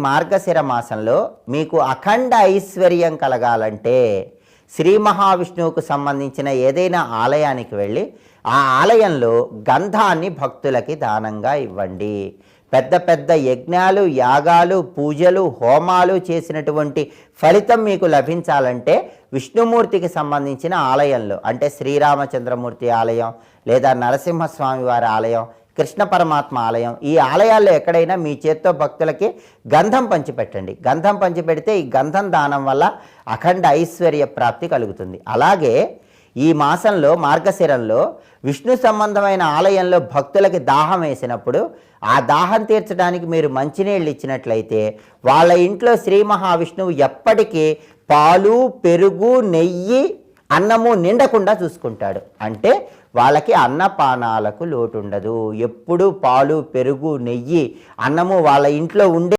మార్గశిర మాసంలో మీకు అఖండ ఐశ్వర్యం కలగాలంటే శ్రీ మహావిష్ణువుకు సంబంధించిన ఏదైనా ఆలయానికి వెళ్ళి ఆ ఆలయంలో గంధాన్ని భక్తులకి దానంగా ఇవ్వండి. పెద్ద పెద్ద యజ్ఞాలు, యాగాలు, పూజలు, హోమాలు చేసినటువంటి ఫలితం మీకు లభించాలంటే విష్ణుమూర్తికి సంబంధించిన ఆలయంలో, అంటే శ్రీరామచంద్రమూర్తి ఆలయం లేదా నరసింహస్వామి వారి ఆలయం, కృష్ణ పరమాత్మ ఆలయం, ఈ ఆలయాల్లో ఎక్కడైనా మీ చేత్తో భక్తులకి గంధం పంచిపెట్టండి. గంధం పంచిపెడితే ఈ గంధం దానం వల్ల అఖండ ఐశ్వర్య ప్రాప్తి కలుగుతుంది. అలాగే ఈ మాసంలో మార్గశిరంలో విష్ణు సంబంధమైన ఆలయంలో భక్తులకి దాహం వేసినప్పుడు ఆ దాహం తీర్చడానికి మీరు మంచినీళ్ళు ఇచ్చినట్లయితే వాళ్ళ ఇంట్లో శ్రీ మహావిష్ణువు ఎప్పటికీ పాలు, పెరుగు, నెయ్యి, అన్నము నిండకుండా చూసుకుంటాడు. అంటే వాళ్ళకి అన్నపానాలకు లోటు ఉండదు. ఎప్పుడు పాలు, పెరుగు, నెయ్యి, అన్నము వాళ్ళ ఇంట్లో ఉండే